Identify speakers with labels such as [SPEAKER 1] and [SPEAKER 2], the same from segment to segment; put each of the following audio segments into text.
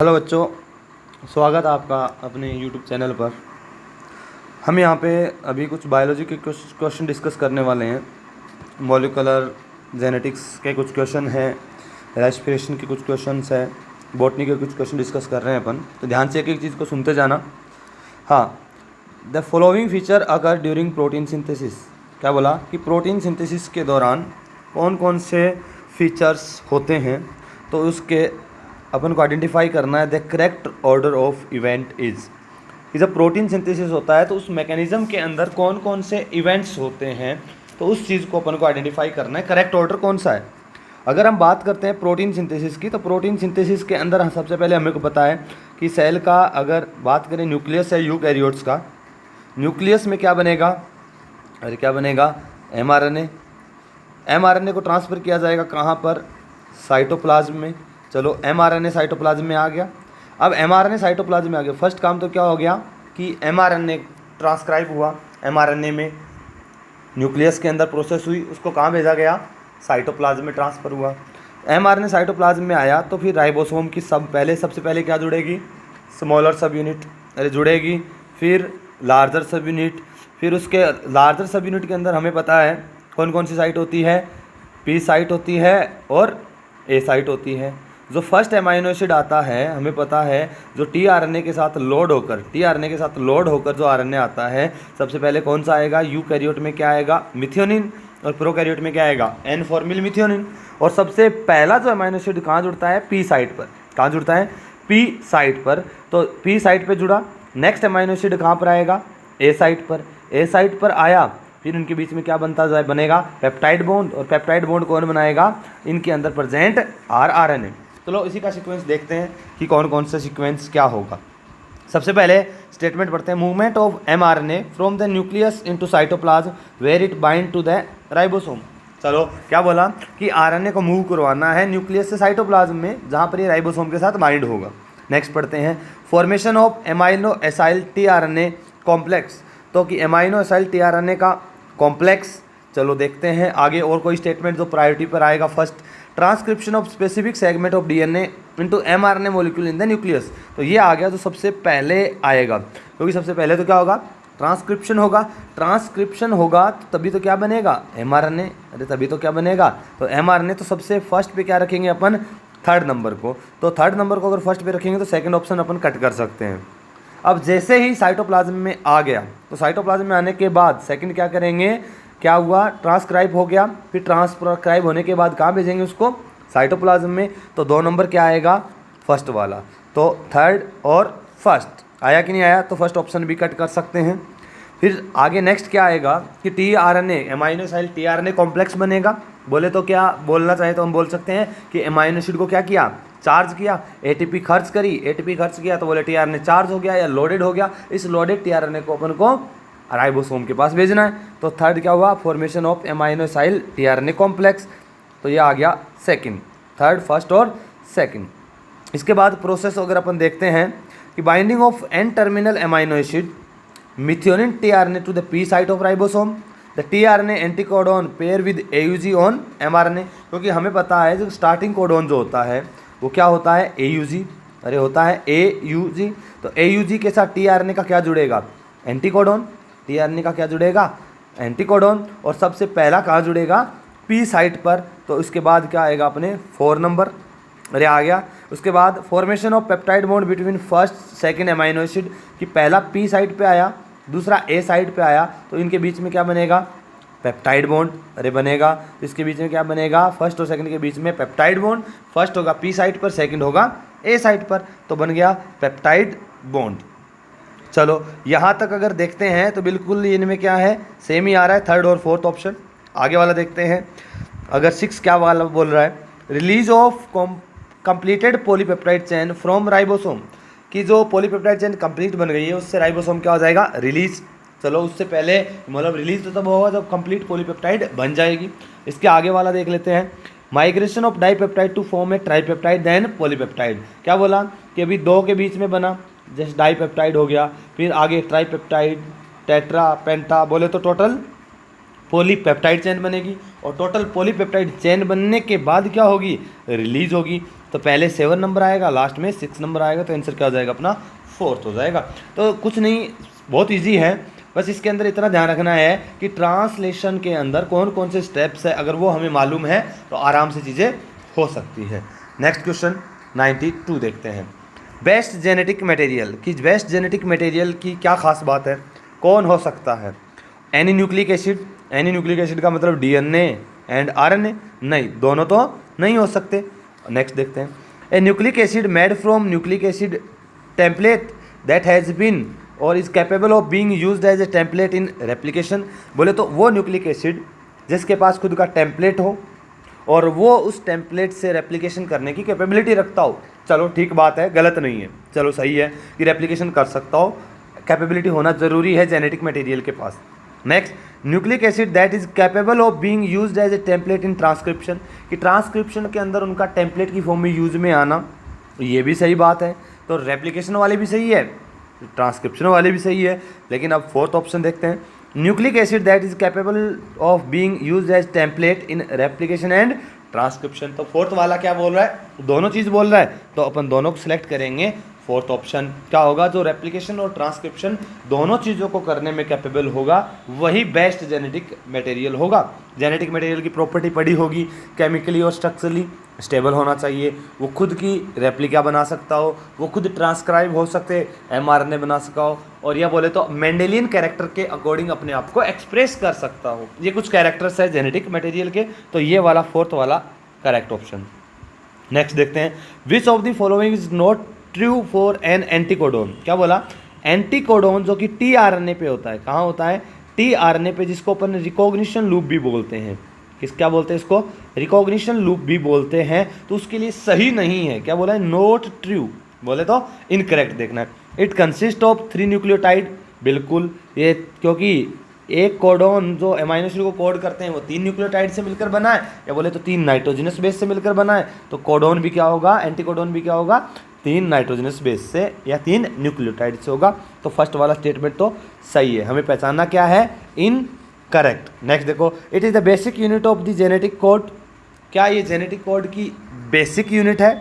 [SPEAKER 1] Hello बच्चों, स्वागत है आपका अपने यूट्यूब चैनल पर। हम यहाँ पे अभी कुछ बायोलॉजी के कुछ क्वेश्चन डिस्कस करने वाले हैं। मॉलिक्यूलर जेनेटिक्स के कुछ क्वेश्चन हैं, रेस्पिरेशन के कुछ क्वेश्चंस हैं, बॉटनी के कुछ क्वेश्चन डिस्कस कर रहे हैं अपन। तो ध्यान से एक एक चीज़ को सुनते जाना। हाँ, द फॉलोइंग फीचर अगर ड्यूरिंग प्रोटीन सिंथेसिस। क्या बोला कि प्रोटीन सिंथेसिस के दौरान कौन कौन से फीचर्स होते हैं, तो उसके अपन को आइडेंटिफाई करना है। The correct order of event is कि जब प्रोटीन सिंथेसिस होता है तो उस मैकेनिज्म के अंदर कौन कौन से इवेंट्स होते हैं, तो उस चीज़ को अपन को आइडेंटिफाई करना है, करेक्ट ऑर्डर कौन सा है। अगर हम बात करते हैं प्रोटीन सिंथेसिस की, तो प्रोटीन सिंथेसिस के अंदर सबसे पहले हमें को पता है कि सेल का अगर बात करें न्यूक्लियस है यूकैरियोट्स का, न्यूक्लियस में क्या बनेगा, अरे क्या बनेगा, एमआरएनए। एमआरएनए को ट्रांसफ़र किया जाएगा कहाँ पर, साइटोप्लाज्म में। चलो एमआरएनए साइटोप्लाज्म में आ गया। अब एमआरएनए साइटोप्लाज्म में आ गया, फर्स्ट काम तो क्या हो गया कि एमआरएनए ट्रांसक्राइब हुआ, एमआरएनए में न्यूक्लियस के अंदर प्रोसेस हुई, उसको कहाँ भेजा गया, साइटोप्लाज्म में ट्रांसफ़र हुआ। एमआरएनए साइटोप्लाज्म में आया तो फिर राइबोसोम की सबसे पहले क्या जुड़ेगी, स्मॉलर सब यूनिट अरे जुड़ेगी, फिर लार्जर सब यूनिट, फिर उसके लार्जर सब यूनिट के अंदर हमें पता है कौन कौन सी साइट होती है, पी साइट होती है और ए साइट होती है। जो फर्स्ट एमाइनो एसिड आता है हमें पता है, जो टीआरएनए के साथ लोड होकर जो आरएनए आता है, सबसे पहले कौन सा आएगा, यूकैरियोट में क्या आएगा, मिथियोनिन, और प्रोकैरियोट में क्या आएगा, एन फॉर्मिल मिथियोनिन। और सबसे पहला जो एमाइनो एसिड कहाँ जुड़ता है, पी साइट पर। कहाँ जुड़ता है, पी साइट पर। तो पी साइट पर जुड़ा, नेक्स्ट एमाइनो एसिड कहाँ पर आएगा, ए साइट पर। ए साइट पर आया, फिर इनके बीच में क्या बनता जाए, बनेगा पेप्टाइड बॉन्ड। और पेप्टाइड बॉन्ड कौन बनाएगा, इनके अंदर प्रेजेंट आरएनए। चलो इसी का सीक्वेंस देखते हैं कि कौन कौन सा सीक्वेंस क्या होगा। सबसे पहले स्टेटमेंट पढ़ते हैं, movement of mRNA from the nucleus into cytoplasm where it bind to the ribosome. चलो क्या बोला कि आरएनए को मूव करवाना है न्यूक्लियस से साइटोप्लाज्म में, जहाँ पर ये राइबोसोम के साथ बाइंड होगा। नेक्स्ट पढ़ते हैं, formation of amino acyl tRNA complex. तो कि एमाइनो एसाइल टीआरएनए का कॉम्प्लेक्स। चलो देखते हैं आगे और कोई स्टेटमेंट जो प्रायोरिटी पर आएगा। First, transcription of specific segment of DNA into mRNA molecule in the nucleus. तो ये आ गया जो सबसे पहले आएगा, क्योंकि सबसे पहले तो क्या होगा, ट्रांसक्रिप्शन होगा। ट्रांसक्रिप्शन होगा तो तभी तो क्या बनेगा, एमआरएनए। अरे तभी तो क्या बनेगा, तो एमआरएनए। तो सबसे फर्स्ट पे क्या रखेंगे अपन, थर्ड नंबर को। तो थर्ड नंबर को अगर फर्स्ट पे रखेंगे तो सेकंड ऑप्शन अपन कट कर सकते हैं। अब जैसे ही साइटोप्लाज्म में आ गया, तो साइटोप्लाज्म में आने के बाद सेकंड क्या करेंगे, क्या हुआ, ट्रांसक्राइब हो गया। फिर ट्रांसक्राइब होने के बाद कहाँ भेजेंगे उसको, साइटोप्लाज्म में। तो 2 नंबर क्या आएगा, फर्स्ट वाला। तो थर्ड और फर्स्ट आया कि नहीं आया, तो फर्स्ट ऑप्शन भी कट कर सकते हैं। फिर आगे नेक्स्ट क्या आएगा कि tRNA, amino acid tRNA complex बनेगा। बोले तो क्या बोलना चाहे तो हम बोल सकते हैं कि एमाइनो एसिड को क्या किया, चार्ज किया, एटीपी खर्च करी, एटीपी खर्च किया तो बोले टीआरएनए चार्ज हो गया या लोडेड हो गया। इस लोडेड टीआरएनए को अपन को राइबोसोम के पास भेजना है। तो थर्ड क्या हुआ, formation of amino acyl tRNA complex. तो ये आ गया सेकंड, थर्ड, फर्स्ट और सेकंड। इसके बाद प्रोसेस अगर अपन देखते हैं कि binding of N terminal amino acid methionine tRNA to the P site of ribosome, the tRNA anticodon pair with AUG on mRNA. क्योंकि हमें पता है जो स्टार्टिंग कोडोन जो होता है वो क्या होता है, एयूजी। अरे होता है एयूजी। तो एयूजी के साथ टीआरएनए का क्या जुड़ेगा, एंटीकोडोन। टीआरएनए का क्या जुड़ेगा, एंटीकोडोन। और सबसे पहला कहाँ जुड़ेगा, पी साइट पर। तो उसके बाद क्या आएगा अपने 4 नंबर, अरे आ गया। उसके बाद formation of peptide bond between first second amino acid, कि पहला पी साइट पे आया, दूसरा ए साइट पे आया, तो इनके बीच में क्या बनेगा, पेप्टाइड बॉन्ड। अरे बनेगा। तो इसके बीच में क्या बनेगा, फर्स्ट और सेकंड के बीच में पेप्टाइड बॉन्ड। फर्स्ट होगा पी साइट पर, सेकंड होगा ए साइट पर, तो बन गया पेप्टाइड बॉन्ड। चलो यहाँ तक अगर देखते हैं तो बिल्कुल इनमें क्या है, सेम ही आ रहा है, थर्ड और फोर्थ ऑप्शन। आगे वाला देखते हैं, अगर 6 क्या वाला बोल रहा है, release of completed polypeptide chain from ribosome, कि जो पॉलीपेप्टाइड चेन कंप्लीट बन गई है उससे राइबोसोम क्या हो जाएगा, रिलीज। चलो उससे पहले मतलब रिलीज तो तब होगा जब कंप्लीट पॉलीपेप्टाइड बन जाएगी। इसके आगे वाला देख लेते हैं, migration of dipeptide to form a tripeptide then polypeptide. क्या बोला कि अभी 2 के बीच में बना, जैसे डाईपेप्टाइड हो गया, फिर आगे ट्राईपेप्टाइड, टेट्रा, पेंटा, बोले तो टोटल पॉलीपेप्टाइड चेन बनेगी। और टोटल पॉलीपेप्टाइड चेन बनने के बाद क्या होगी, रिलीज होगी। तो पहले 7 नंबर आएगा, लास्ट में 6 नंबर आएगा, तो आंसर क्या हो जाएगा अपना 4th हो जाएगा। तो कुछ नहीं, बहुत ईजी है, बस इसके अंदर इतना ध्यान रखना है कि ट्रांसलेशन के अंदर कौन कौन से स्टेप्स है, अगर वो हमें मालूम है तो आराम से चीज़ें हो सकती है। नेक्स्ट क्वेश्चन 92 देखते हैं। बेस्ट जेनेटिक मटेरियल की, बेस्ट जेनेटिक मटेरियल की क्या खास बात है, कौन हो सकता है? Any nucleic acid, any nucleic acid का मतलब डीएनए एंड आरएनए, नहीं, दोनों तो नहीं हो सकते। नेक्स्ट देखते हैं। A nucleic acid made from nucleic acid template that has been और is capable of being used as a template in replication. बोले तो वो न्यूक्लिक एसिड जिसके पास खुद का टेम्पलेट हो और वो उस टेम्पलेट से रेप्लिकेशन करने की कैपेबिलिटी रखता हो। चलो ठीक बात है, गलत नहीं है, चलो सही है कि रेप्लिकेशन कर सकता हो, कैपेबिलिटी होना ज़रूरी है जेनेटिक मटेरियल के पास। Next, nucleic acid that is capable of being used as a template in transcription, कि ट्रांसक्रिप्शन के अंदर उनका टेम्पलेट की फॉर्म में यूज में आना, ये भी सही बात है। तो रेप्लिकेशन वाले भी सही है, ट्रांसक्रिप्शन वाले भी सही है, लेकिन अब 4th ऑप्शन देखते हैं। Nucleic acid that is capable of being used as template in replication and transcription. तो 4th वाला क्या बोल रहा है, दोनों चीज़ बोल रहा है, तो अपन दोनों को सिलेक्ट करेंगे। 4th ऑप्शन क्या होगा, जो रेप्लिकेशन और ट्रांसक्रिप्शन दोनों चीज़ों को करने में कैपेबल होगा, वही बेस्ट जेनेटिक मटेरियल होगा। जेनेटिक मटेरियल की प्रॉपर्टी पड़ी होगी, केमिकली और स्ट्रक्चरली स्टेबल होना चाहिए, वो खुद की रेप्लिका बना सकता हो, वो खुद ट्रांसक्राइब हो सकते, mRNA बना सका हो, और या बोले तो मेंडेलियन कैरेक्टर के अकॉर्डिंग अपने आप को एक्सप्रेस कर सकता हो। ये कुछ कैरेक्टर्स है जेनेटिक मटेरियल के, तो ये वाला 4th वाला करेक्ट ऑप्शन। नेक्स्ट देखते हैं। Which of the following is not true for an anticodon. क्या बोला, एंटीकोडोन जो कि tRNA पे होता है, कहाँ होता है, tRNA पे, जिसको अपन रिकॉग्निशन लूप भी बोलते हैं। क्या बोलते हैं इसको, रिकॉग्निशन लूप भी बोलते हैं, तो उसके लिए सही नहीं है। क्या बोला है, नॉट ट्रू, बोले तो इनकरेक्ट देखना है। इट कंसिस्ट ऑफ 3 न्यूक्लियोटाइड, बिल्कुल ये, क्योंकि एक कोडोन जो एमाइनो एसिड को कोड करते हैं वो 3 न्यूक्लियोटाइड से मिलकर बना है, या बोले तो 3 नाइट्रोजनस बेस से मिलकर बना है, तो कोडोन भी क्या होगा, एंटीकोडोन भी क्या होगा, 3 नाइट्रोजनस बेस से या 3 न्यूक्लियोटाइड से होगा। तो फर्स्ट वाला स्टेटमेंट तो सही है, हमें पहचानना क्या है, इन करेक्ट। नेक्स्ट देखो, it is the basic unit of the genetic code. क्या ये जेनेटिक कोड की बेसिक यूनिट है,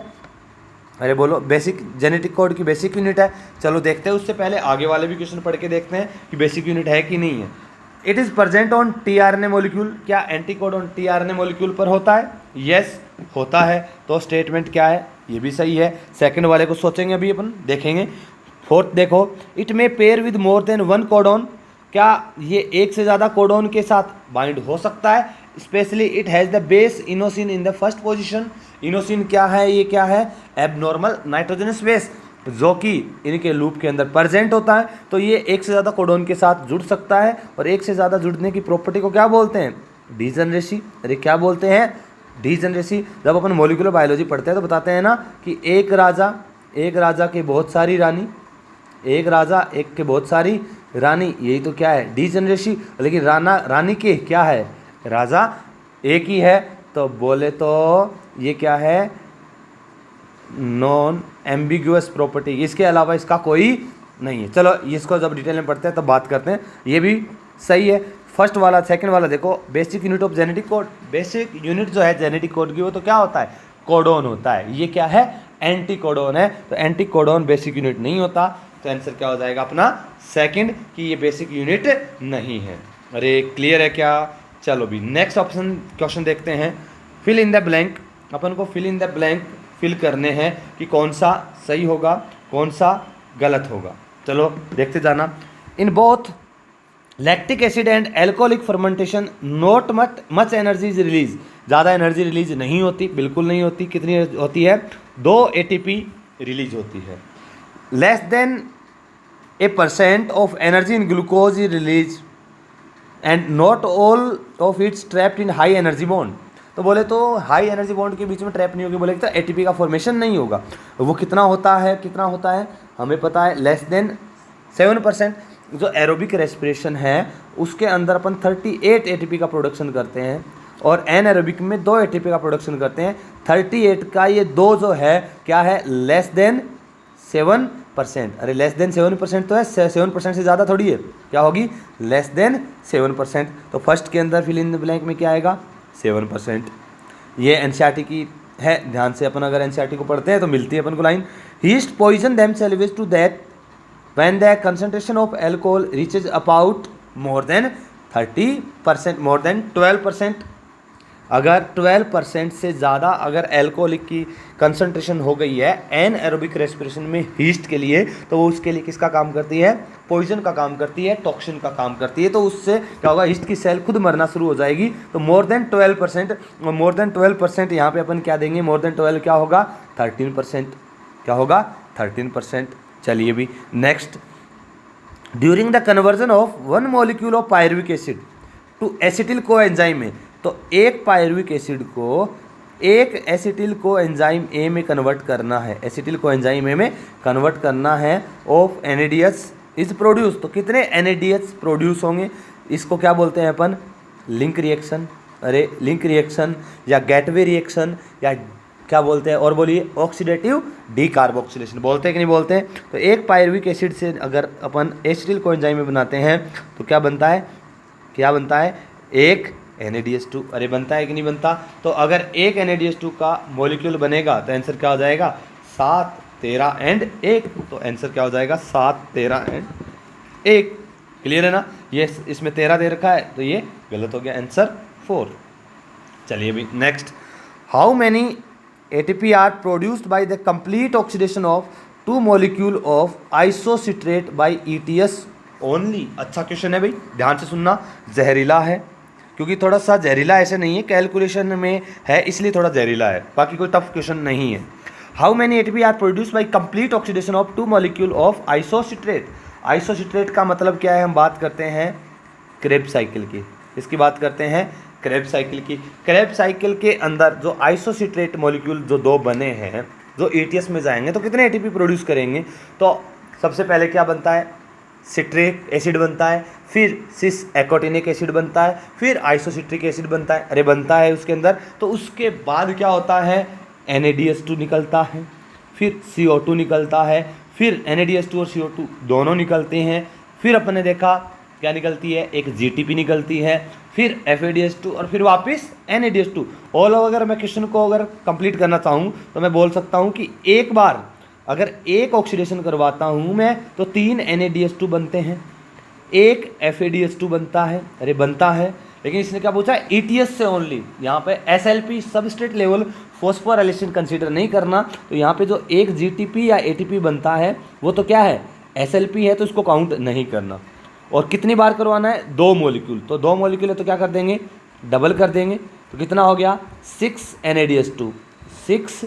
[SPEAKER 1] अरे बोलो, बेसिक जेनेटिक कोड की बेसिक यूनिट है। चलो देखते हैं, उससे पहले आगे वाले भी क्वेश्चन पढ़ के देखते हैं कि बेसिक यूनिट है कि नहीं है। It is present on tRNA molecule, क्या एंटीकोड ऑन tRNA मॉलिक्यूल पर होता है, यस होता है, तो स्टेटमेंट क्या है, ये भी सही है। सेकंड वाले को सोचेंगे, अभी अपन देखेंगे। 4th देखो, it may pair with more than 1 codon, क्या ये एक से ज़्यादा कोडोन के साथ बाइंड हो सकता है। Specially it has the base inosine in the first position. Inosine क्या है, ये क्या है, एबनॉर्मल नाइट्रोजनस बेस, जो कि इनके लूप के अंदर प्रेजेंट होता है, तो ये एक से ज़्यादा कोडोन के साथ जुड़ सकता है, और एक से ज़्यादा जुड़ने की प्रॉपर्टी को क्या बोलते हैं, डीजनरेसी। अरे क्या बोलते हैं, डीजनरेसी। जब अपन मॉलिक्यूलर बायोलॉजी पढ़ते हैं तो बताते हैं ना कि एक राजा के बहुत सारी रानी, एक राजा एक के बहुत सारी रानी, यही तो क्या है, डीजनरेसी। लेकिन रानी के क्या है, राजा एक ही है, तो बोले तो ये क्या है, नॉन एम्बिगुअस प्रॉपर्टी, इसके अलावा इसका कोई नहीं है। चलो इसको जब डिटेल में पढ़ते हैं तब बात करते हैं, ये भी सही है। फर्स्ट वाला, सेकंड वाला देखो, basic unit of genetic code. Basic unit जो है जेनेटिक कोड की, वो तो क्या होता है, कोडोन होता है। ये क्या है, एंटी कोडोन है, तो एंटी कोडोन बेसिक यूनिट नहीं होता, तो आंसर क्या हो जाएगा अपना सेकंड, कि ये बेसिक यूनिट नहीं है। अरे क्लियर है क्या। चलो भी नेक्स्ट ऑप्शन क्वेश्चन देखते हैं। फिल इन द ब्लैंक, अपन को fill in the blank fill करने हैं कि कौन सा सही होगा, कौन सा गलत होगा। चलो देखते जाना। In both lactic acid and alcoholic fermentation not much energy is release, ज़्यादा एनर्जी रिलीज नहीं होती, बिल्कुल नहीं होती। कितनी होती है, 2 ATP रिलीज होती है। Less than % of energy in glucose is release and not all of its trapped in high energy bond. तो बोले तो हाई एनर्जी बॉन्ड के बीच में ट्रैप नहीं होगी, बोले तो ATP का फॉर्मेशन नहीं होगा। वो कितना होता है हमें पता है, लेस देन 7%। जो एरोबिक रेस्पिरेशन है उसके अंदर अपन 38 ATP का प्रोडक्शन करते हैं, और एनएरोबिक में 2 ATP का प्रोडक्शन करते हैं। 38 का ये 2 जो है क्या है, लेस देन 7%। अरे लेस देन 7% तो है, 7% से ज़्यादा थोड़ी है, क्या होगी, लेस देन 7%। तो फर्स्ट के अंदर फिल इन द ब्लैंक में क्या आएगा, 7%। ये NCERT की है, ध्यान से अपन अगर एनसीईआरटी को पढ़ते हैं तो मिलती है अपन को line, yeasts poison themselves to that when the concentration of alcohol reaches about more than 30%, more than 12%। अगर 12% से ज़्यादा अगर अल्कोहलिक की कंसंट्रेशन हो गई है एन एरोबिक रेस्पिरेशन में हीस्ट के लिए, तो वो उसके लिए किसका काम करती है, पॉइजन का काम करती है, टॉक्सिन का काम करती है। तो उससे क्या होगा, हीस्ट की सेल खुद मरना शुरू हो जाएगी। तो मोर देन 12%, मोर देन 12% यहाँ पे अपन क्या देंगे, मोर देन 12 क्या होगा 13%, क्या होगा 13%। चलिए भी next, during the conversion of one molecule of pyruvic acid to acetyl coenzyme में, तो एक पायरुविक एसिड को एक एसिटिल कोएंजाइम ए में कन्वर्ट करना है, एसिटिल कोएंजाइम ए में कन्वर्ट करना है, ऑफ NADH इज प्रोड्यूस। तो कितने NADH प्रोड्यूस होंगे, इसको क्या बोलते हैं अपन, लिंक रिएक्शन, अरे लिंक रिएक्शन या गेटवे रिएक्शन या क्या बोलते हैं, और बोलिए ऑक्सीडेटिव डीकार्बोक्सिलेशन बोलते हैं कि नहीं बोलते हैं। तो एक पायरुविक एसिड से अगर अपन एसिटिल कोएंजाइम में बनाते हैं तो क्या बनता है, क्या बनता है, एक NADH2, अरे बनता है कि नहीं बनता। तो अगर एक NADH2 का मॉलिक्यूल बनेगा तो आंसर क्या हो जाएगा 7, 13 एंड 1। तो आंसर क्या हो जाएगा 7, 13 एंड 1। क्लियर है ना, ये इसमें 13 दे रखा है तो ये गलत हो गया, आंसर 4। चलिए भी next, how many ATP are produced by the complete oxidation of 2 molecule of isocitrate by ETS only. अच्छा क्वेश्चन है भाई, ध्यान से सुनना, जहरीला है क्योंकि थोड़ा सा जहरीला ऐसे नहीं है, कैलकुलेशन में है इसलिए थोड़ा जहरीला है, बाकी कोई टफ क्वेश्चन नहीं है। How many ATP are produced by complete oxidation of 2 molecule of isocitrate. Isocitrate का मतलब क्या है, हम बात करते हैं क्रेब्स साइकिल की, इसकी बात करते हैं क्रेब्स साइकिल की। क्रेब्स साइकिल के अंदर जो आइसोसिट्रेट मॉलिक्यूल जो 2 बने हैं जो ETS में जाएंगे तो कितने ATP प्रोड्यूस करेंगे। तो सबसे पहले क्या बनता है, सिट्रिक एसिड बनता है, फिर सिस एकोटिनिक एसिड बनता है, फिर आइसोसिट्रिक एसिड बनता है, अरे बनता है उसके अंदर। तो उसके बाद क्या होता है, NADH2 निकलता है, फिर CO2 निकलता है, फिर NADH2 और CO2 दोनों निकलते हैं, फिर अपन ने देखा क्या निकलती है, एक GTP निकलती है, फिर FADH2 और फिर वापस NADH2। ऑल अगर मैं क्वेश्चन को अगर कंप्लीट करना चाहूँ तो मैं बोल सकता हूँ कि एक बार अगर एक ऑक्सीडेशन करवाता हूँ मैं तो 3 NADH2 बनते हैं, एक FADH2 बनता है, अरे बनता है। लेकिन इसने क्या पूछा, ETS से ओनली, यहाँ पे SLP substrate level phosphorylation consider नहीं करना। तो यहाँ पे जो एक GTP या ATP बनता है वो तो क्या है, SLP है, तो इसको काउंट नहीं करना। और कितनी बार करवाना है, 2 मॉलिक्यूल, तो 2 मॉलिक्यूल है तो क्या कर देंगे, डबल कर देंगे। तो कितना हो गया 6 NADH2, 6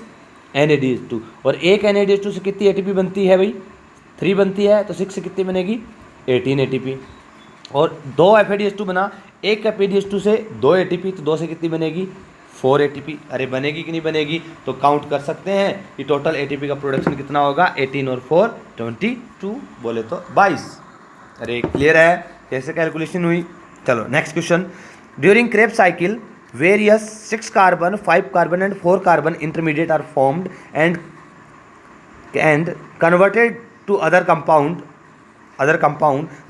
[SPEAKER 1] NADH2। और एक NADH2 से कितनी ATP बनती है भाई, 3 बनती है, तो 6 से कितनी बनेगी 18 ATP। और 2 FADH2 बना, एक FADH2 से 2 ATP, तो 2 से कितनी बनेगी 4 ATP। अरे बनेगी कि नहीं बनेगी, तो काउंट कर सकते हैं कि टोटल ATP का प्रोडक्शन कितना होगा, 18 और 4 22, बोले तो 22। अरे क्लियर है कैसे कैलकुलेशन हुई। चलो next question, during Krebs cycle various 6 carbon, 5 carbon and 4 carbon intermediate are formed and converted to other compound,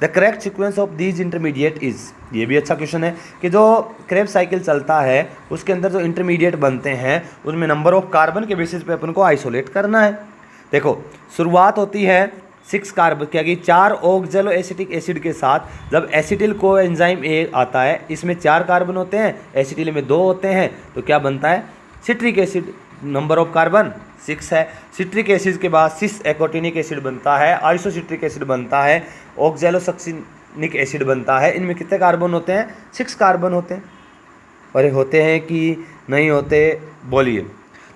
[SPEAKER 1] the correct sequence of these intermediate is। ये भी अच्छा क्वेश्चन है कि जो क्रेब्स साइकिल चलता है उसके अंदर जो इंटरमीडिएट बनते हैं उनमें नंबर ऑफ कार्बन के बेसिस पे अपन को आइसोलेट करना है। देखो शुरुआत होती है 6 कार्बन क्या कि 4 ऑक्जेलो एसिटिक एसिड के साथ। जब एसिटिल कोएंजाइम ए आता है इसमें 4 कार्बन होते हैं, एसिटिल में 2 होते हैं, तो क्या बनता है citric acid. Number of carbon 6 है। सिट्रिक एसिड के बाद सिस एकोटिनिक एसिड बनता है, आइसोसिट्रिक एसिड बनता है, ऑक्जेलोसक्सिनिक एसिड बनता है। इनमें कितने कार्बन होते हैं, 6 कार्बन होते हैं। अरे होते हैं कि नहीं होते, बोलिए।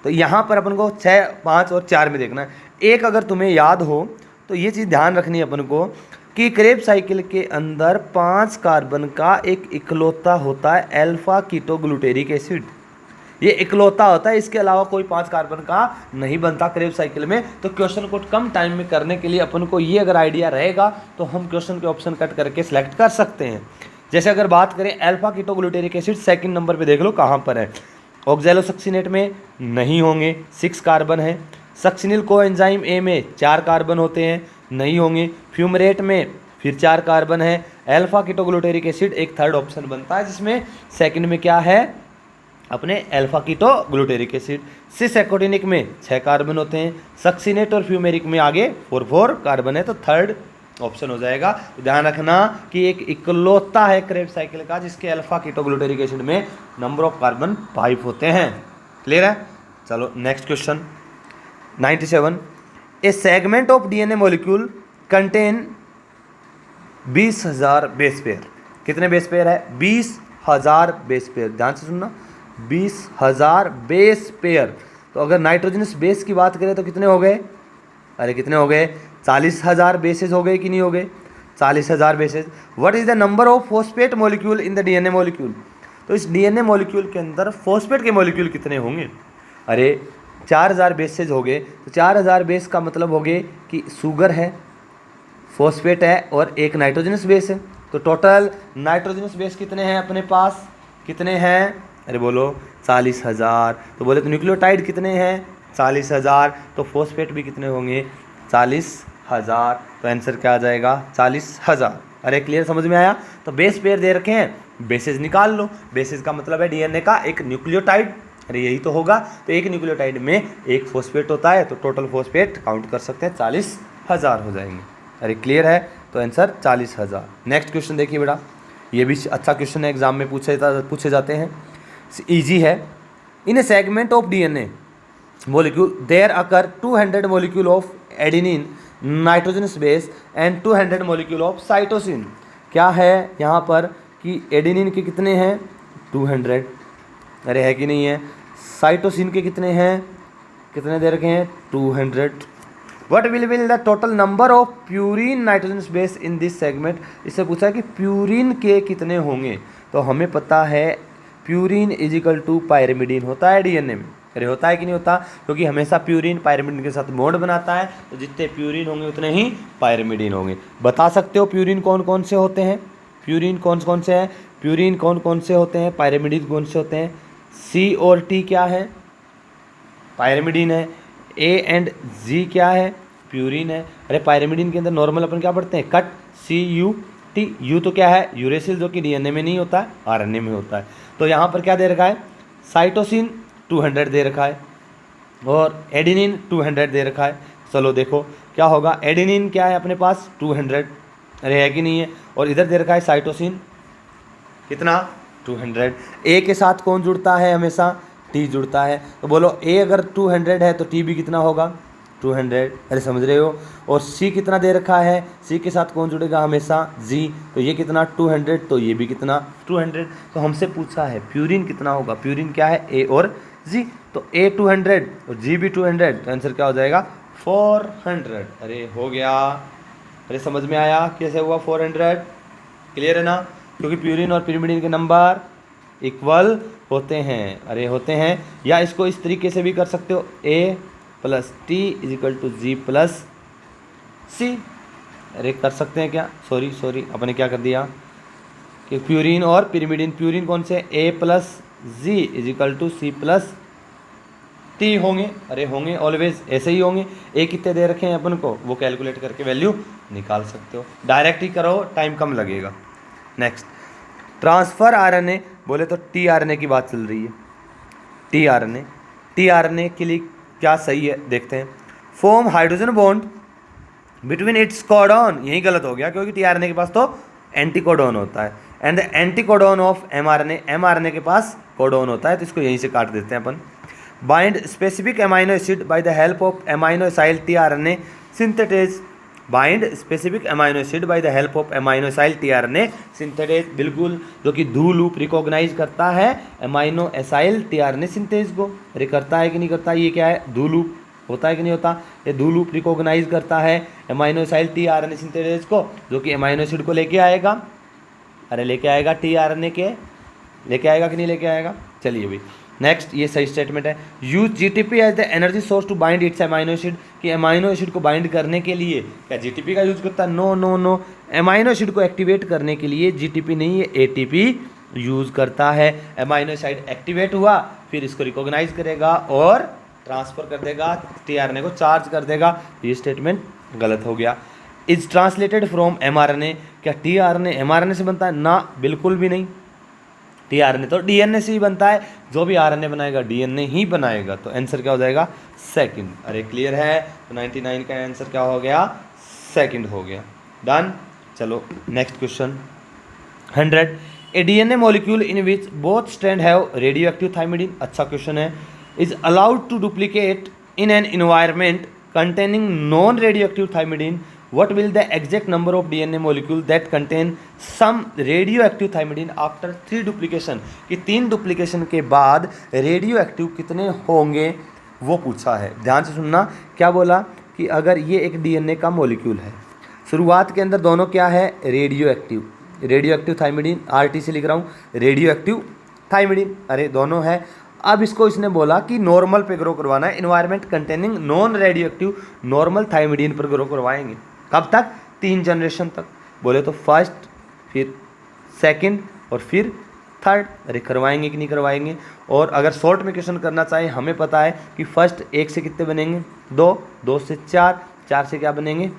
[SPEAKER 1] तो यहाँ पर अपन को 6, 5 और 4 में देखना है। एक अगर तुम्हें याद हो तो ये चीज़ ध्यान रखनी है अपन को कि क्रेब्स साइकिल के अंदर 5 कार्बन का एक इकलौता होता है अल्फा कीटोग्लूटेरिक एसिड। ये इकलौता होता है, इसके अलावा कोई 5 कार्बन का नहीं बनता क्रेब्स साइकिल में। तो क्वेश्चन को कम टाइम में करने के लिए अपन को ये अगर आइडिया रहेगा तो हम क्वेश्चन के ऑप्शन कट करके सिलेक्ट कर सकते हैं। जैसे अगर बात करें alpha ketoglutaric acid, second number पे देख लो कहाँ पर है। ऑक्जेलोसक्सिनेट में नहीं होंगे, 6 कार्बन है। सक्सिनिल कोएंजाइम ए में 4 कार्बन होते हैं, नहीं होंगे। फ्यूमरेट में फिर 4 कार्बन है। अल्फा कीटोग्लूटेरिक एसिड एक थर्ड ऑप्शन बनता है जिसमें सेकंड में क्या है अपने अल्फा कीटो ग्लूटेरिक एसिड। सिस एकोटिनिक में 6 कार्बन होते हैं, सक्सीनेट और फ्यूमेरिक में आगे 4 कार्बन है, तो थर्ड ऑप्शन हो जाएगा। ध्यान रखना कि एक इकलौता है क्रेब्स साइकिल का जिसके अल्फा कीटो ग्लूटेरिक एसिड में नंबर ऑफ कार्बन 5 होते हैं। क्लियर है? चलो next question 97। A segment of DNA molecule contain 20,000 base pair. कितने बेस पेयर है? 20,000 बेस पेयर। ध्यान से सुनना, 20,000 बेस पेयर। तो अगर नाइट्रोजनस बेस की बात करें तो कितने हो गए? अरे कितने हो गए? 40,000 बेसेस हो गए कि नहीं हो गए? 40,000 bases. What is the number of phosphate molecule in the DNA molecule? तो इस डीएनए मॉलिक्यूल के अंदर फॉस्फेट के मॉलिक्यूल कितने होंगे? अरे 4,000 बेसेज हो गए, तो 4,000 बेस का मतलब हो गए कि शुगर है, फॉस्फेट है और एक नाइट्रोजनस बेस है। तो टोटल नाइट्रोजनस बेस कितने हैं अपने पास? कितने हैं? अरे बोलो 40,000। तो बोले तो न्यूक्लियोटाइड कितने हैं? 40,000। तो फॉस्फेट भी कितने होंगे? 40,000। तो आंसर क्या आ जाएगा? 40,000। अरे क्लियर, समझ में आया? तो बेस पेयर दे रखे हैं, बेसेस निकाल लो। बेसेस का मतलब है डीएनए का एक न्यूक्लियोटाइड। अरे यही तो होगा। तो एक न्यूक्लियोटाइड में एक फॉस्फेट होता है, तो टोटल फॉस्फेट काउंट कर सकते हैं 40,000 हो जाएंगे। अरे क्लियर है? तो आंसर 40,000। नेक्स्ट क्वेश्चन देखिए बेटा, ये भी अच्छा क्वेश्चन है, एग्जाम में पूछे जाते हैं, इजी है। In a segment of DNA molecule there occur 200 molecule of adenine nitrogenous base and 200 molecule of cytosine। क्या है यहाँ पर कि एडेनिन के कितने हैं? 200। अरे है कि नहीं है? साइटोसिन के कितने हैं? कितने दे रखे हैं? 200। What will be the total number of purine nitrogenous base in this segment? इससे पूछा है कि प्यूरिन के कितने होंगे। तो हमें पता है purine is equal to pyrimidine होता है डीएनए में। अरे होता है कि नहीं होता? क्योंकि हमेशा प्यूरिन पायरिमिडीन के साथ बॉन्ड बनाता है, तो जितने प्यूरिन होंगे उतने ही पायरिमिडीन होंगे। बता सकते हो प्यूरिन कौन कौन से होते हैं? प्यूरिन कौन कौन से हैं? प्यूरिन कौन कौन से होते हैं? पायरिमिडीन कौन से होते हैं? सी और टी क्या है? पायरिमिडीन है। ए एंड जी क्या है? प्यूरिन है। अरे पायरिमिडीन के अंदर नॉर्मल अपन क्या पढ़ते हैं? Cut CUT। यू तो क्या है? यूरेसिल, जो कि डीएनए में नहीं होता है, आरएनए में होता है। तो यहाँ पर क्या दे रखा है? साइटोसिन 200 दे रखा है और एडेनिन 200 दे रखा है। चलो देखो क्या होगा। एडेनिन क्या है अपने पास? 200। अरे है कि नहीं है? और इधर दे रखा है साइटोसिन कितना? 200। ए के साथ कौन जुड़ता है हमेशा? टी जुड़ता है। तो बोलो ए अगर 200 है तो टी भी कितना होगा? 200। अरे समझ रहे हो? और सी कितना दे रखा है? सी के साथ कौन जुड़ेगा हमेशा? जी। तो ये कितना? 200। तो ये भी कितना? 200। तो हमसे पूछा है प्यूरिन कितना होगा। प्यूरिन क्या है? ए और जी। तो ए 200 और जी भी 200। तो आंसर क्या हो जाएगा? 400। अरे हो गया। अरे समझ में आया कैसे हुआ 400? क्लियर है ना? क्योंकि प्यूरिन और पिरिमिडीन के नंबर इक्वल होते हैं। अरे होते हैं। या इसको इस तरीके से भी कर सकते हो, A plus T is equal to G plus C. अरे कर सकते हैं क्या? सॉरी अपने क्या कर दिया कि प्यूरिन और पिरिमिडीन, प्यूरिन कौन से? A plus G is equal to C plus T होंगे। अरे होंगे, ऑलवेज ऐसे ही होंगे। ए कितने दे रखे हैं अपन को, वो कैलकुलेट करके वैल्यू निकाल सकते हो। डायरेक्ट ही करो, टाइम कम लगेगा। नेक्स्ट ट्रांसफ़र आरएनए, बोले तो टीआरएनए की बात चल रही है। टीआरएनए के लिए क्या सही है देखते हैं। Form hydrogen bond between its codon, यही गलत हो गया क्योंकि टीआरएनए के पास तो एंटी कोडॉन होता है। And the anti codon of mRNA के पास कोडॉन होता है, तो इसको यहीं से काट देते हैं अपन। Bind specific amino acid by the help of amino acyl tRNA synthetase. Bind specific amino acid by the help of amino acyl tRNA synthetase, बिल्कुल, जो कि धू लूप रिकॉग्नाइज करता है अमाइनो एसाइल टीआरएनए सिंथेज को। अरे करता है कि नहीं करता? ये क्या है? धू लूप होता है कि नहीं होता? ये धू लूप रिकॉग्नाइज करता है अमाइनो एसाइल टीआरएनए सिंथेटेज को, जो कि अमाइनो एसिड को लेके आएगा। अरे लेके आएगा टीआरएनए के, लेके आएगा कि नहीं लेके आएगा? चलिए भाई नेक्स्ट, ये सही स्टेटमेंट है। Use GTP as the energy source to bind its amino acid, कि अमाइनो एसिड को बाइंड करने के लिए क्या जीटीपी का यूज करता है? No no no, amino acid को एक्टिवेट करने के लिए जीटीपी नहीं है, एटीपी यूज करता है। अमाइनो एसिड एक्टिवेट हुआ, फिर इसको रिकॉग्नाइज करेगा और ट्रांसफर कर देगा, टीआरएनए को चार्ज कर देगा। ये स्टेटमेंट गलत हो गया। इज ट्रांसलेटेड फ्रॉम एमआरएनए, क्या टीआरएनए एमआरएनए से बनता है? ना, बिल्कुल भी नहीं। टीआरएनए तो डीएनए से ही बनता है, जो भी आरएनए बनाएगा डीएनए ही बनाएगा, तो आंसर क्या हो जाएगा सेकंड। अरे क्लियर है, तो 99 का आंसर क्या हो गया सेकंड हो गया। डन। चलो next question 100 a DNA molecule in which both strand have radio active thymidine, अच्छा क्वेश्चन है, is allowed to duplicate in an environment containing non-radioactive thymidine, what will the exact number of DNA molecule that contain some radioactive thymidine after 3 duplication, कि 3 duplication के बाद radio active कितने होंगे वो पूछा है। ध्यान से सुनना, क्या बोला कि अगर ये एक डीएनए का मॉलिक्यूल है, शुरुआत के अंदर दोनों क्या है रेडियो एक्टिव थाइमिडीन, आरटी से लिख रहा हूँ रेडियो एक्टिव थाइमिडीन, अरे दोनों है। अब इसको इसने बोला कि नॉर्मल पे ग्रो करवाना है, environment containing non radio active normal thymidine पर ग्रो करवाएंगे, कब तक 3 जनरेशन तक, बोले तो फर्स्ट फिर सेकंड और फिर थर्ड, अरे करवाएंगे कि नहीं करवाएंगे। और अगर शॉर्ट में क्वेश्चन करना चाहें, हमें पता है कि फर्स्ट 1 से कितने बनेंगे 2, 2 से 4, 4 से क्या बनेंगे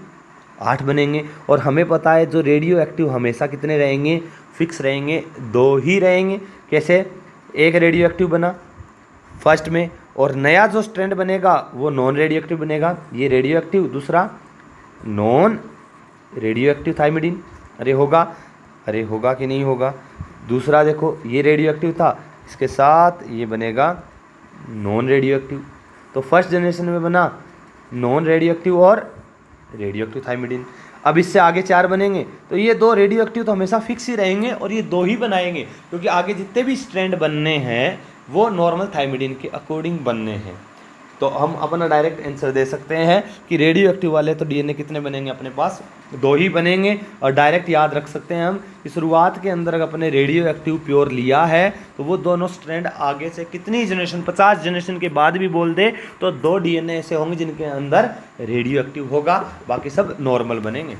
[SPEAKER 1] 8 बनेंगे, और हमें पता है जो रेडियो एक्टिव हमेशा कितने रहेंगे फिक्स रहेंगे 2 ही रहेंगे। कैसे, एक रेडियो एक्टिव बना फर्स्ट में और नया जो स्ट्रैंड बनेगा वो नॉन रेडियो एक्टिव बनेगा, ये रेडियो एक्टिव दूसरा नॉन रेडियो एक्टिव थाइमिडीन, अरे होगा कि नहीं होगा। दूसरा देखो ये रेडियो एक्टिव था, इसके साथ ये बनेगा नॉन रेडियो एक्टिव, तो फर्स्ट जनरेशन में बना नॉन रेडियो एक्टिव और रेडियो एक्टिव थाइमिडीन। अब इससे आगे 4 बनेंगे, तो ये 2 रेडियो एक्टिव तो हमेशा फिक्स ही रहेंगे और ये 2 ही बनाएंगे, क्योंकि आगे जितने भी स्ट्रैंड बनने हैं वो नॉर्मल थाइमिडीन के अकॉर्डिंग बनने हैं। तो हम अपना डायरेक्ट आंसर दे सकते हैं कि रेडियो एक्टिव वाले तो डीएनए कितने बनेंगे अपने पास 2 ही बनेंगे, और डायरेक्ट याद रख सकते हैं हम कि शुरुआत के अंदर अगर अपने रेडियो एक्टिव प्योर लिया है तो वो दोनों स्ट्रैंड आगे से कितनी जनरेशन 50 जनरेशन के बाद भी बोल दे तो 2 डीएनए ऐसे होंगे जिनके अंदर रेडियो एक्टिव होगा, बाकी सब नॉर्मल बनेंगे।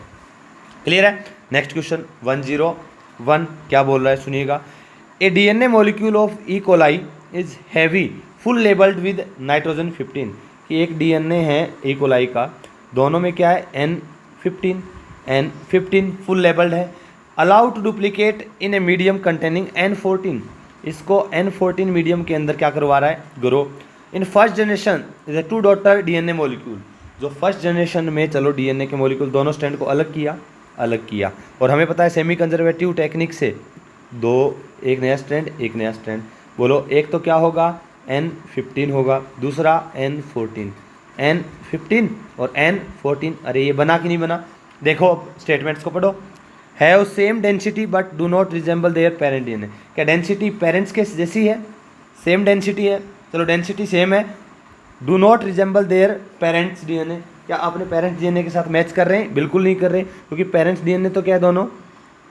[SPEAKER 1] क्लियर है। नेक्स्ट क्वेश्चन 101 क्या बोल रहा है सुनिएगा, a DNA molecule of E coli is heavy full labelled with nitrogen 15, कि एक डीएनए है ई कोलाई का, दोनों में क्या है N15 फुल लेबल्ड है, allow to duplicate in a medium containing N14, इसको N14 मीडियम के अंदर क्या करवा रहा है grow. In first generation is a 2 daughter DNA molecule, जो फर्स्ट जनरेशन में चलो डीएनए के मॉलिक्यूल दोनों स्ट्रैंड को अलग किया, और हमें पता है सेमी कंजर्वेटिव टेक्निक से एक नया स्ट्रैंड, बोलो एक तो क्या होगा N15 होगा, दूसरा N14 और N14, अरे ये बना कि नहीं बना, देखो स्टेटमेंट्स को पढ़ो। Have same density but do not resemble there parent DNA, क्या डेंसिटी पेरेंट्स के जैसी है, सेम डेंसिटी है, चलो डेंसिटी सेम है, do not resemble there parents DNA, क्या अपने पेरेंट्स डीएनए के साथ मैच कर रहे हैं, बिल्कुल नहीं कर रहे, क्योंकि पेरेंट्स डीएनए तो क्या है दोनों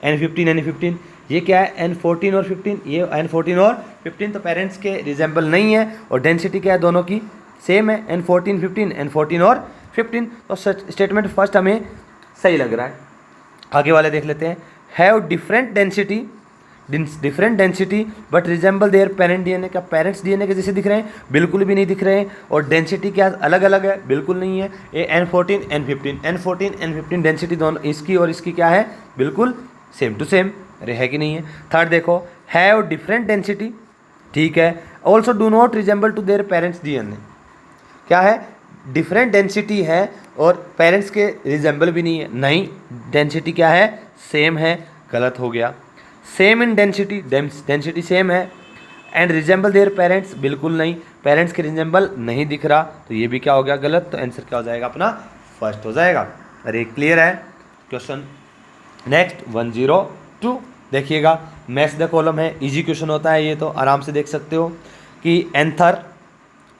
[SPEAKER 1] N15, ये क्या है N14 और 15, ये N14 और 15 तो पेरेंट्स के रिजेंबल नहीं है, और डेंसिटी क्या है दोनों की सेम है N14 और 15, तो स्टेटमेंट फर्स्ट हमें सही लग रहा है। आगे वाले देख लेते हैं, have different density but resemble there parent DNA, क्या पेरेंट्स डीएनए के जैसे दिख रहे हैं, बिल्कुल भी नहीं दिख रहे हैं, और डेंसिटी क्या अलग अलग है, बिल्कुल नहीं है, ये N14 डेंसिटी दोनों इसकी और इसकी क्या है बिल्कुल सेम टू सेम, अरे है कि नहीं है। थर्ड देखो, हैव डिफरेंट डेंसिटी, ठीक है, also do not resemble to their parents DNA, क्या है डिफरेंट डेंसिटी है और पेरेंट्स के रिजेंबल भी नहीं है, नहीं डेंसिटी क्या है सेम है, गलत हो गया। सेम इन डेंसिटी सेम है, एंड रिजेंबल देयर पेरेंट्स, बिल्कुल नहीं, पेरेंट्स के रिजेंबल नहीं दिख रहा, तो ये भी क्या हो गया गलत, तो आंसर क्या हो जाएगा अपना फर्स्ट हो जाएगा। अरे क्लियर है क्वेश्चन। नेक्स्ट 102 देखिएगा, मैच द कॉलम है, इजी क्वेश्चन होता है ये, तो आराम से देख सकते हो कि एंथर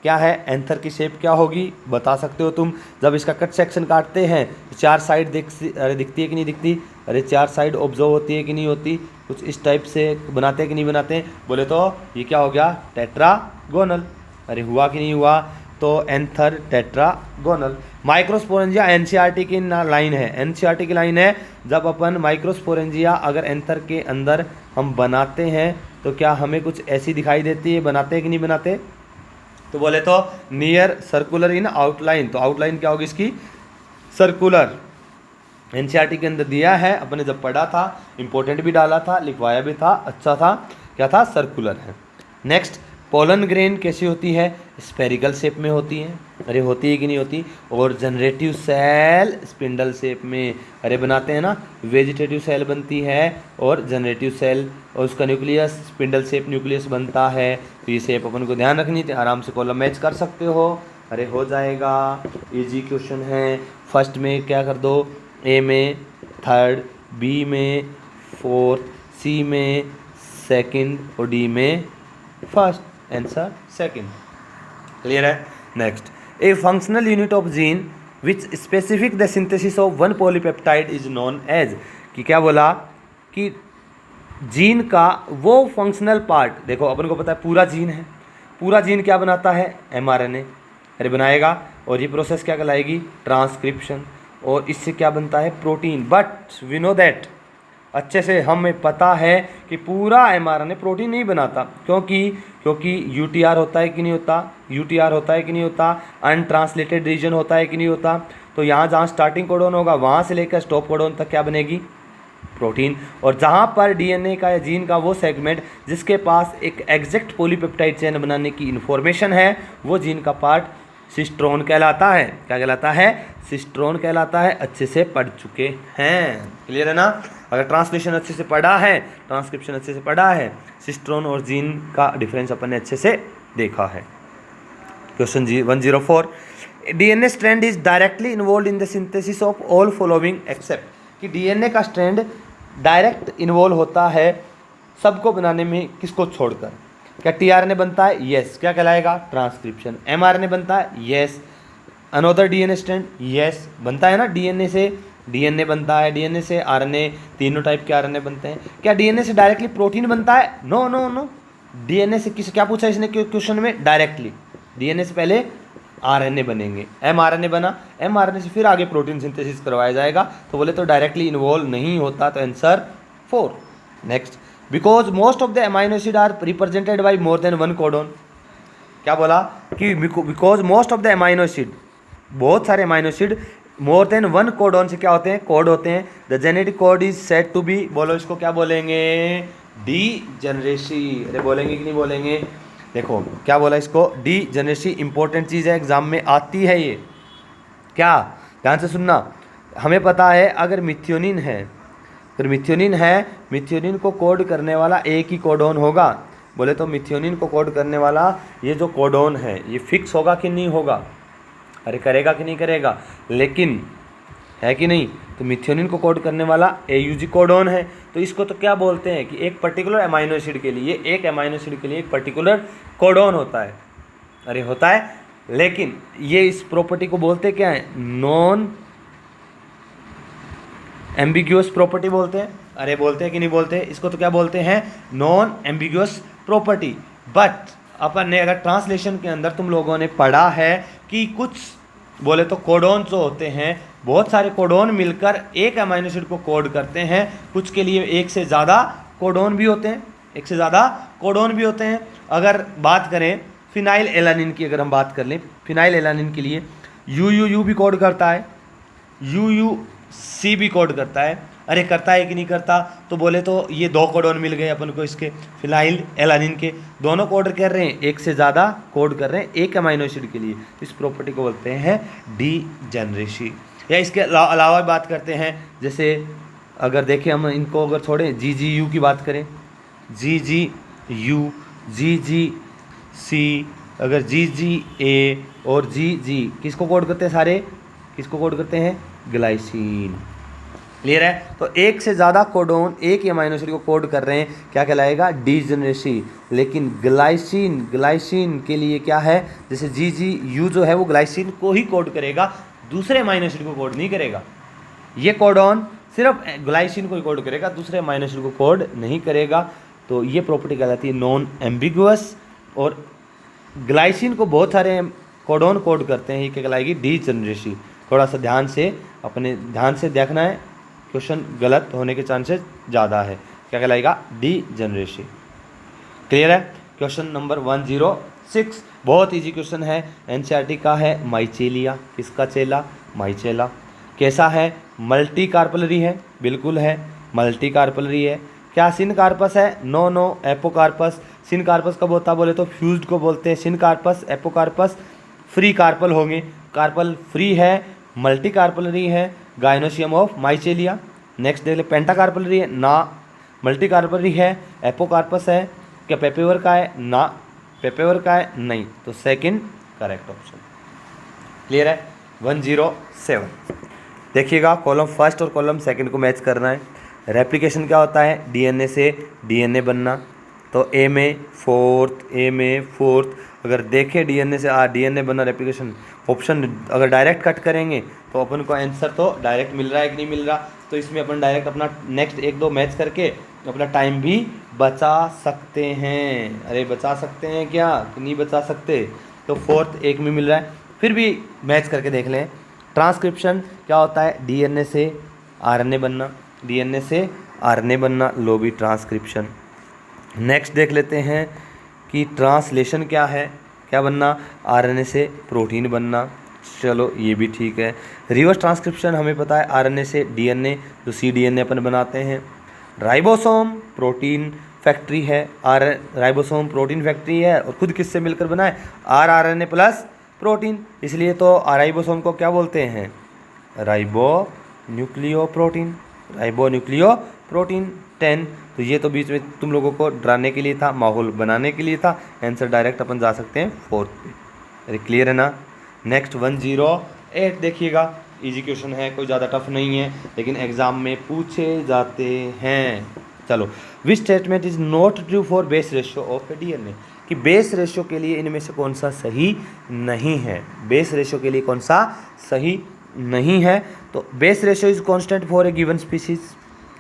[SPEAKER 1] क्या है, एंथर की शेप क्या होगी बता सकते हो तुम। जब इसका कट सेक्शन काटते हैं तो 4 साइड दिखती है कि नहीं दिखती, अरे 4 साइड ऑब्जर्व होती है कि नहीं होती, कुछ इस टाइप से बनाते हैं कि नहीं बनाते हैं, बोले तो ये क्या हो गया टेट्रागोनल, अरे हुआ कि नहीं हुआ, तो एंथर टेट्रागोनल। माइक्रोस्पोरेंजिया एनसीईआरटी की लाइन है, एनसीईआरटी की लाइन है, जब अपन माइक्रोस्पोरेंजिया अगर एंथर के अंदर हम बनाते हैं तो क्या हमें कुछ ऐसी दिखाई देती है, बनाते हैं कि नहीं बनाते, तो बोले तो नियर सर्कुलर इन आउटलाइन, तो आउटलाइन क्या होगी इसकी सर्कुलर, एनसीईआरटी के अंदर दिया है, अपने जब पढ़ा था इंपॉर्टेंट भी डाला था लिखवाया भी था, अच्छा था क्या था, सर्कुलर है। नेक्स्ट, पोलन ग्रेन कैसी होती है, स्फेरिकल शेप में होती है, अरे होती है कि नहीं होती। और जनरेटिव सेल स्पिंडल शेप में, अरे बनाते हैं ना, वेजिटेटिव सेल बनती है और जनरेटिव सेल, और उसका न्यूक्लियस स्पिंडल शेप न्यूक्लियस बनता है। तो ये शेप अपन को ध्यान रखनी थी, आराम से कॉलम मैच कर सकते हो, अरे हो जाएगा, इजी क्वेश्चन है। फर्स्ट में क्या कर दो, ए में थर्ड, बी में फोर्थ, सी में सेकंड और डी में फर्स्ट, आंसर सेकंड। क्लियर है। Next, a functional unit of gene which specific the synthesis of one polypeptide is known as, कि क्या बोला कि जीन का वो फंक्शनल पार्ट, देखो अपन को पता है पूरा जीन है, पूरा जीन क्या बनाता है, एमआरएनए, अरे बनाएगा, और ये प्रोसेस क्या कहलाएगी, ट्रांसक्रिप्शन, और इससे क्या बनता है, protein. But we know that, अच्छे से हमें पता है कि पूरा एमआरएनए प्रोटीन नहीं बनाता, क्योंकि यूटीआर होता है कि नहीं होता, यूटीआर होता है कि नहीं होता, अनट्रांसलेटेड रीजन होता है कि नहीं होता। तो यहाँ जहाँ स्टार्टिंग कोडोन होगा वहाँ से लेकर स्टॉप कोडोन तक क्या बनेगी, प्रोटीन। और जहाँ पर डीएनए का या जीन का वो सेगमेंट जिसके पास एक एग्जैक्ट पॉलीपेप्टाइड चेन बनाने की इन्फॉर्मेशन है, वो जीन का पार्ट सिस्ट्रोन कहलाता है। क्या कहलाता है, सिस्ट्रोन कहलाता है। अच्छे से पढ़ चुके हैं, क्लियर है ना। अगर ट्रांसलेशन अच्छे से पढ़ा है, ट्रांसक्रिप्शन अच्छे से पढ़ा है, सिस्ट्रोन और जीन का डिफरेंस अपन ने अच्छे से देखा है। Question 104, DNA strand is directly involve in the synthesis of all following except, कि डीएनए का स्ट्रैंड डायरेक्ट इन्वॉल्व होता है सबको बनाने में, किसको छोड़कर। क्या टीआरएनए बनता है, यस, क्या कहलाएगा, ट्रांसक्रिप्शन। एमआरएनए बनता है, yes. Another DNA strand, yes, बनता है ना, डीएनए से डीएनए बनता है, डीएनए से आरएनए, तीनों टाइप के आरएनए बनते हैं। क्या डीएनए से डायरेक्टली प्रोटीन बनता है, नो नो नो। डीएनए से किस, क्या पूछा इसने क्वेश्चन में, डायरेक्टली डीएनए से पहले आरएनए बनेंगे, एमआरएनए बना, एमआरएनए से फिर आगे प्रोटीन सिंथेसिस करवाया जाएगा। तो बोले तो डायरेक्टली इन्वॉल्व नहीं होता, तो answer 4। Next, because most of the amino acid are represented by more than one codon. क्या बोला कि because most of the amino acid, बहुत सारे amino acid more than one codon से क्या होते हैं, कोड होते हैं। The genetic code is said to be, बोलो इसको क्या बोलेंगे, डी जनरेसी। अरे बोलेंगे कि नहीं बोलेंगे, देखो क्या बोला इसको, डी जनरेसी। इंपॉर्टेंट चीज़ है, एग्जाम में आती है ये, क्या, ध्यान से सुनना। हमें पता है अगर मिथ्योनिन है, फिर मिथ्योनिन है, मिथ्योनिन को कोड करने वाला एक ही कोडोन होगा। बोले तो मिथ्योनिन को कोड करने वाला ये जो कोडोन है ये फिक्स होगा कि नहीं होगा, अरे करेगा कि नहीं करेगा, लेकिन है कि नहीं। तो मिथ्योनिन को कोड करने वाला एयूजी कोडोन है। तो इसको तो क्या बोलते हैं कि एक पर्टिकुलर अमाइनो एसिड के लिए, एक अमाइनो एसिड के लिए एक पर्टिकुलर कोडोन होता है, अरे होता है। लेकिन ये इस प्रॉपर्टी को बोलते क्या है, नॉन एम्बिग्यूअस प्रॉपर्टी बोलते हैं, अरे बोलते हैं कि नहीं बोलते। इसको तो क्या बोलते हैं, नॉन एम्बिग्यूअस प्रॉपर्टी। बट अपन ने अगर ट्रांसलेशन के अंदर तुम लोगों ने पढ़ा है कि कुछ बोले तो कोडोन जो होते हैं, बहुत सारे कोडोन मिलकर एक अमाइनो एसिड को कोड करते हैं। कुछ के लिए एक से ज़्यादा कोडोन भी होते हैं, एक से ज़्यादा कोडोन भी होते हैं। अगर बात करें फिनाइल एलानिन की, अगर हम बात कर लें फिनाइल एलानिन के लिए यू भी कोड करता है, सी भी कोड करता है, अरे करता है कि नहीं करता। तो बोले तो ये दो कोडोन मिल गए अपन को इसके फिनाइल एलानिन के, दोनों कोड कर रहे हैं, एक से ज़्यादा कोड कर रहे हैं एक अमाइनो एसिड के लिए। इस प्रॉपर्टी को बोलते हैं डी जनरेसी। या इसके अलावा बात करते हैं, जैसे अगर देखें हम इनको अगर छोड़ें, GGU की बात करें, GGU, GGC, अगर GGA और GG किसको कोड करते हैं, सारे किसको कोड करते हैं, ग्लाइसिन। क्लियर है। तो एक से ज़्यादा कोडोन एक ही अमाइनो एसिड को कोड कर रहे हैं, क्या कहलाएगा, डीजनरेसी। लेकिन ग्लाइसिन के लिए क्या है, जैसे GGU जो है वो ग्लाइसिन को ही कोड करेगा, दूसरे अमाइनो एसिड को कोड नहीं करेगा। ये कोडोन सिर्फ ग्लाइसिन को ही कोड करेगा, दूसरे अमाइनो एसिड को कोड नहीं करेगा। तो ये प्रॉपर्टी कहलाती है नॉन एम्बिगुअस। और ग्लाइसिन को बहुत सारे कोडोन कोड करते हैं, ये क्या कहलाएगी, डीजनरेसी। थोड़ा सा ध्यान से देखना है, क्वेश्चन गलत होने के चांसेस ज़्यादा है। क्या कहलाएगा, डीजनरेसी। क्लियर है। क्वेश्चन नंबर 106, बहुत इजी क्वेश्चन है, एनसीईआरटी का है। माइचेलिया, किसका चेला, माइचेला। कैसा है, मल्टी कार्पलरी है, बिल्कुल है, मल्टी कार्पलरी है। क्या सिनकार्पस है? No no, apocarpous. सिनकार्पस कब होता है बोले तो फ्यूज्ड को बोलते हैं सिनकार्पस। एपोकार्पस फ्री कार्पल होंगे, कार्पल फ्री है, मल्टी कार्पलरी है, गाइनोसियम ऑफ माइचेलिया। नेक्स्ट देख ले, पेंटाकार्पलरी है ना, मल्टी कार्पलरी है, एपोकार्पस है, क्या पेपेवर का है? ना, पेपेवर का है नहीं, तो सेकंड करेक्ट ऑप्शन। क्लियर है? 107। देखिएगा कॉलम फर्स्ट और कॉलम सेकंड को मैच करना है। रेप्लिकेशन क्या होता है? डीएनए से डीएनए बनना, तो ए में फोर्थ, अगर देखें डीएनए से डीएनए बनना रेप्लिकेशन ऑप्शन अगर डायरेक्ट कट करेंगे तो अपन को आंसर तो डायरेक्ट मिल रहा है कि नहीं मिल रहा, तो इसमें अपन डायरेक्ट अपना नेक्स्ट एक दो मैच करके अपना टाइम भी बचा सकते हैं। अरे बचा सकते हैं क्या कि नहीं बचा सकते? तो फोर्थ एक में मिल रहा है, फिर भी मैच करके देख लें। ट्रांसक्रिप्शन क्या होता है? डीएनए से आरएनए बनना, डीएनए से आरएनए बनना, लो भी ट्रांसक्रिप्शन। नेक्स्ट देख लेते हैं कि ट्रांसलेशन क्या है, क्या बनना? आरएनए से प्रोटीन बनना, चलो ये भी ठीक है। रिवर्स ट्रांसक्रिप्शन हमें पता है आरएनए से डीएनए, जो cDNA अपन बनाते हैं। राइबोसोम प्रोटीन फैक्ट्री है, राइबोसोम प्रोटीन फैक्ट्री है और खुद किससे मिलकर बना है? आरएनए प्लस प्रोटीन, इसलिए तो राइबोसोम को क्या बोलते हैं? Ribonucleoprotein, ribonucleoprotein 10। तो ये तो बीच में तुम लोगों को डराने के लिए था, माहौल बनाने के लिए था। आंसर डायरेक्ट अपन जा सकते हैं फोर्थ पे। अरे क्लियर है ना? नेक्स्ट 108 देखिएगा, इजी क्वेश्चन है, कोई ज़्यादा टफ नहीं है, लेकिन एग्जाम में पूछे जाते हैं। चलो, which statement is not true for base ratio of DNA, कि बेस रेशियो के लिए इनमें से कौन सा सही नहीं है? बेस रेशियो के लिए कौन सा सही नहीं है? तो base ratio is constant for a given species,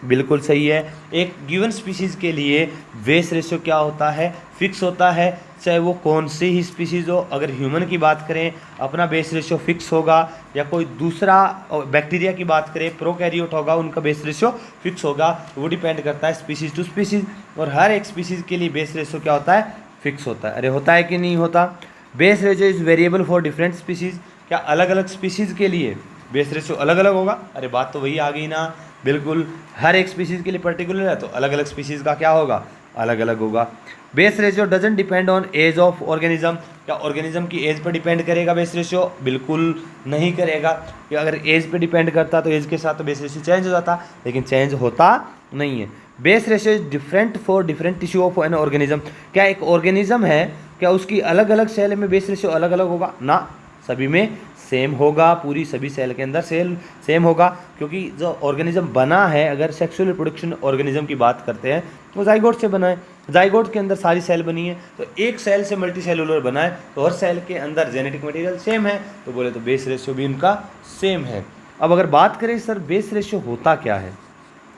[SPEAKER 1] बिल्कुल सही है। एक गिवन स्पीसीज के लिए बेस रेशियो क्या होता है? फिक्स होता है, चाहे वो कौन सी ही स्पीसीज हो। अगर ह्यूमन की बात करें अपना बेस रेशियो फिक्स होगा, या कोई दूसरा बैक्टीरिया की बात करें प्रोकैरियोट होगा उनका बेस रेशियो फिक्स होगा। वो डिपेंड करता है स्पीसीज टू स्पीसीज, और हर एक स्पीसीज के लिए बेस रेशियो क्या होता है? फिक्स होता है। अरे होता है कि नहीं होता? Base ratio is variable for different species, क्या अलग अलग स्पीसीज के लिए बेस रेशियो अलग अलग होगा? अरे बात तो वही आ गई ना, बिल्कुल। हर एक स्पीसीज के लिए पर्टिकुलर है तो अलग अलग स्पीसीज का क्या होगा? अलग अलग होगा। Base ratio doesn't depend on age of organism, क्या ऑर्गेनिज्म की एज पर डिपेंड करेगा बेस रेशियो? बिल्कुल नहीं करेगा। या अगर एज पे डिपेंड करता तो एज के साथ तो बेस रेशियो चेंज हो जाता, लेकिन चेंज होता नहीं है। Base ratio is different for different tissue of an organism, क्या एक ऑर्गेनिज्म है क्या उसकी अलग अलग सेल में बेस रेशियो अलग अलग होगा? ना, सभी में सेम होगा, पूरी सभी सेल के अंदर सेल सेम होगा, क्योंकि जो ऑर्गेनिज्म बना है, अगर सेक्सुअल रिप्रोडक्शन ऑर्गेनिज्म की बात करते हैं तो जाइगोट से बना है, जाइगोट के अंदर सारी सेल बनी है, तो एक सेल से मल्टी सेलुलर बना है, तो हर सेल के अंदर जेनेटिक मटेरियल सेम है, तो बोले तो बेस रेशियो भी उनका सेम है। अब अगर बात करें सर बेस रेशियो होता क्या है,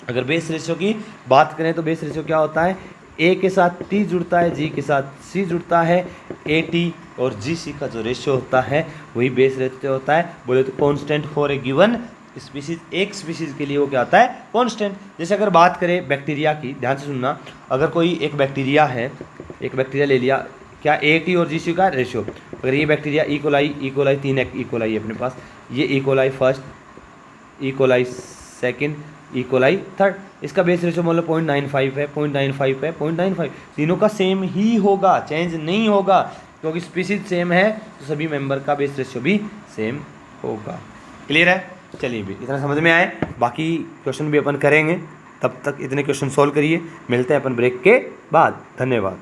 [SPEAKER 1] अगर बेस रेशियो की बात करें तो बेस रेशियो क्या होता है? ए के साथ टी जुड़ता है, जी के साथ सी जुड़ता है, ए टी और जी सी का जो रेशियो होता है वही बेस रेशियो होता है। बोले तो constant for a given species, एक स्पीसीज के लिए वो क्या होता है? कांस्टेंट। जैसे अगर बात करें बैक्टीरिया की, ध्यान से सुनना, अगर कोई एक बैक्टीरिया है, एक बैक्टीरिया ले लिया, क्या ए टी और जी सी का रेशियो, अगर ये बैक्टीरिया इकोलाई 3 इकोलाई है अपने पास, ये E coli first, E coli second, E coli third, इसका बेस रेशियो मान लो 0.95 है, 0.95 है, 0.95, तीनों का सेम ही होगा, चेंज नहीं होगा, क्योंकि स्पीसीज सेम है तो सभी मेंबर का बेस रेशियो भी सेम होगा। क्लियर है? चलिए भी इतना समझ में आए, बाकी क्वेश्चन भी अपन करेंगे, तब तक इतने क्वेश्चन सॉल्व करिए। मिलते हैं अपन ब्रेक के बाद। धन्यवाद।